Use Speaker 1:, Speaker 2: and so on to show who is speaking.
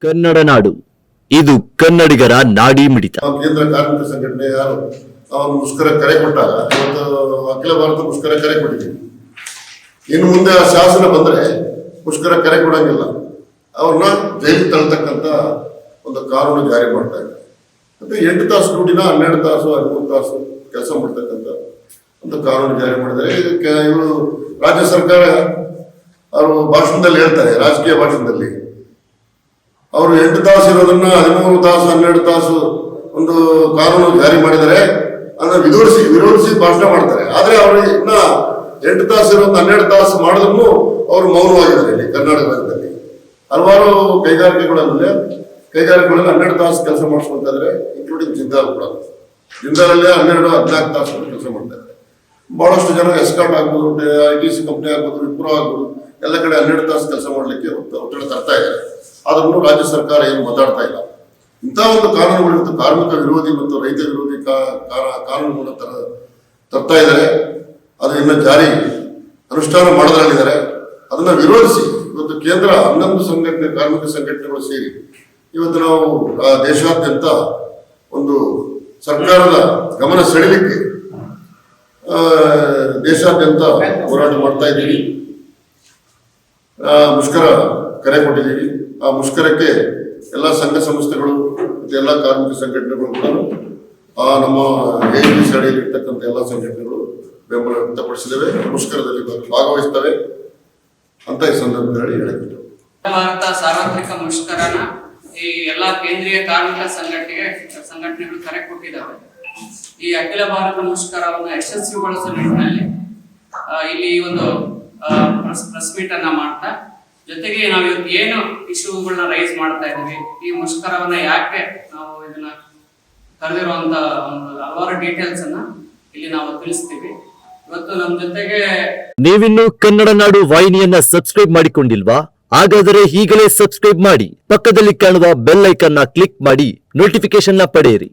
Speaker 1: ಕನ್ನಡ ನಾಡು ಇದು ಕನ್ನಡಿಗರ ನಾಡಿ ಮಿಡಿತ.
Speaker 2: ಕೇಂದ್ರ ಕಾರ್ಮಿಕ ಸಂಘಟನೆ ಯಾರು ಅವನು ಮುಷ್ಕರ ಕರೆ ಕೊಟ್ಟಾಗ ಇವತ್ತು ಅಖಿಲ ಭಾರತ ಮುಷ್ಕರ ಕರೆ ಕೊಟ್ಟಿದ್ದೀವಿ. ಇನ್ನು ಮುಂದೆ ಆ ಶಾಸನ ಬಂದ್ರೆ ಮುಷ್ಕರ ಕರೆ ಕೊಡಂಗಿಲ್ಲ, ಅವ್ರನ್ನ ಜೈಲಿಗೆ ತಳ್ತಕ್ಕಂಥ ಒಂದು ಕಾನೂನು ಜಾರಿ ಮಾಡ್ತಾ ಇದ್ದಾರೆ. ಮತ್ತೆ 8 ತಾಸು ಡ್ಯೂಟಿನ 12 ತಾಸು 13 ತಾಸು ಕೆಲಸ ಮಾಡ್ತಕ್ಕಂಥ ಒಂದು ಕಾನೂನು ಜಾರಿ ಮಾಡಿದ್ದಾರೆ. ಇದಕ್ಕೆ ಇವರು ರಾಜ್ಯ ಸರ್ಕಾರ ಅವರು ಭಾಷಣದಲ್ಲಿ ಹೇಳ್ತಾರೆ, ರಾಜಕೀಯ ಭಾಷಣದಲ್ಲಿ ಅವರು 8 ತಾಸು ಇರೋದನ್ನ 13 ತಾಸು 12 ತಾಸು ಒಂದು ಕಾನೂನು ಜಾರಿ ಮಾಡಿದರೆ ಅದನ್ನ ವಿರೋಧಿಸಿ ಭಾಷಣ ಮಾಡ್ತಾರೆ. ಆದ್ರೆ ಅವರು ಇನ್ನ 8 ತಾಸು ಇರೋದನ್ನ 12 ತಾಸು ಮಾಡಿದ್ರು ಅವರು ಮೌನವಾಗಿದ್ದಾರೆ. ಇಲ್ಲಿ ಕರ್ನಾಟಕ ರಾಜ್ಯದಲ್ಲಿ ಹಲವಾರು ಕೈಗಾರಿಕೆಗಳಲ್ಲಿ 12 ತಾಸು ಕೆಲಸ ಮಾಡಿಸ್ಕೊಳ್ತಾ ಇದ್ದಾರೆ, ಇನ್ಕ್ಲೂಡಿಂಗ್ ಜಿಂದಾಲ್ ಕೂಡ. ಜಿಂದಾಲಲ್ಲೇ 12-14 ತಾಸು ಕೆಲಸ ಮಾಡ್ತಾ ಇದ್ದಾರೆ. ಬಹಳಷ್ಟು ಜನ ಎಸ್ಕಾರ್ಟ್ ಆಗ್ಬೋದು, ITC ಕಂಪ್ನಿ ಆಗ್ಬೋದು, ವಿಪ್ರೋ ಆಗ್ಬೋದು, ಎಲ್ಲ ಕಡೆ 12 ತಾಸು ಕೆಲಸ ಮಾಡ್ಲಿಕ್ಕೆ ಒತ್ತಡ ತರ್ತಾ ಇದ್ದಾರೆ. ಆದ್ರೂ ರಾಜ್ಯ ಸರ್ಕಾರ ಏನು ಮಾತಾಡ್ತಾ ಇಲ್ಲ. ಇಂತಹ ಒಂದು ಕಾನೂನುಗಳು ಕಾರ್ಮಿಕ ವಿರೋಧಿ ಮತ್ತು ರೈತ ವಿರೋಧಿ ಕಾನೂನುಗಳನ್ನ ತರ್ತಾ ಇದ್ದಾರೆ. ಅದು ಇನ್ನು ಜಾರಿ ಅನುಷ್ಠಾನ ಮಾಡೋದ್ರಲ್ಲಿದ್ದಾರೆ. ಅದನ್ನ ವಿರೋಧಿಸಿ ಇವತ್ತು ಕೇಂದ್ರ 11 ಸಂಘಟನೆ ಕಾರ್ಮಿಕ ಸಂಘಟನೆಗಳು ಸೇರಿ ಇವತ್ತು ನಾವು ದೇಶಾದ್ಯಂತ ಒಂದು ಸರ್ಕಾರದ ಗಮನ ಸೆಳೆಯಲಿಕ್ಕೆ ದೇಶಾದ್ಯಂತ ಹೋರಾಟ ಮಾಡ್ತಾ ಇದ್ದೀವಿ. ಮುಷ್ಕರ ಕರೆ ಕೊಟ್ಟಿದ್ದೀವಿ. ಆ ಮುಷ್ಕರಕ್ಕೆ ಎಲ್ಲ ಸಂಘ ಸಂಸ್ಥೆಗಳು ಮತ್ತು ಎಲ್ಲ ಕಾರ್ಮಿಕ ಸಂಘಟನೆಗಳು ಕೂಡ ನಮ್ಮ AAPC ಅಡಿಯಲ್ಲಿ ಇರ್ತಕ್ಕಂಥ ಎಲ್ಲ ಸಂಘಟನೆಗಳು ಬೆಂಬಲ ವ್ಯಕ್ತಪಡಿಸಿದ್ದೇವೆ, ಮುಷ್ಕರದಲ್ಲಿ ಭಾಗವಹಿಸ್ತವೆ ಅಂತ ಈ ಸಂದರ್ಭದಲ್ಲಿ ಹೇಳಿದ್ರು.
Speaker 3: ಭಾರತ ಸಾರ್ವತ್ರಿಕ ಮುಷ್ಕರನ ಈ ಎಲ್ಲಾ ಕೇಂದ್ರೀಯ ಕಾರ್ಮಿಕ ಸಂಘಟನೆಗಳು ಕರೆ ಕೊಟ್ಟಿದ್ದಾವೆ. ಈ ಅಖಿಲ ಭಾರತ ಮುಷ್ಕರವನ್ನು ಯಶಸ್ವಿಗೊಳಿಸುವ ನಿಟ್ಟಿನಲ್ಲಿ ಇಲ್ಲಿ ಒಂದು ಪ್ರೆಸ್ ಮೀಟ್ ಅನ್ನ ಮಾಡ್ತಾ, ಜೊತೆಗೆ ನಾವು ಇವತ್ತು ಏನು ಇಶ್ಯೂಗಳನ್ನ ರೈಸ್ ಮಾಡ್ತಾ ಇದ್ದೀವಿ, ಈ ಮುಷ್ಕರವನ್ನ ಯಾಕೆ ನಾವು ಇದನ್ನ ಕರೆದಿರುವಂತ ಒಂದು ಹಲವಾರು ಡೀಟೇಲ್ಸ್ ಅನ್ನ ಇಲ್ಲಿ ನಾವು ತಿಳಿಸ್ತೀವಿ. ಇವತ್ತು ನಮ್ಮ ಜೊತೆಗೆ
Speaker 1: ನೀವಿನ್ನು ಕನ್ನಡ ನಾಡು ವಾಹಿನಿಯನ್ನ ಸಬ್ಸ್ಕ್ರೈಬ್ ಮಾಡಿಕೊಂಡಿಲ್ವಾ? ಹಾಗಾದರೆ ಈಗಲೇ ಸಬ್ಸ್ಕ್ರೈಬ್ ಮಾಡಿ, ಪಕ್ಕದಲ್ಲಿ ಕಾಣುವ ಬೆಲ್ ಐಕಾನ್ ನ ಕ್ಲಿಕ್ ಮಾಡಿ ನೋಟಿಫಿಕೇಶನ್ ನ ಪಡೆಯಿರಿ.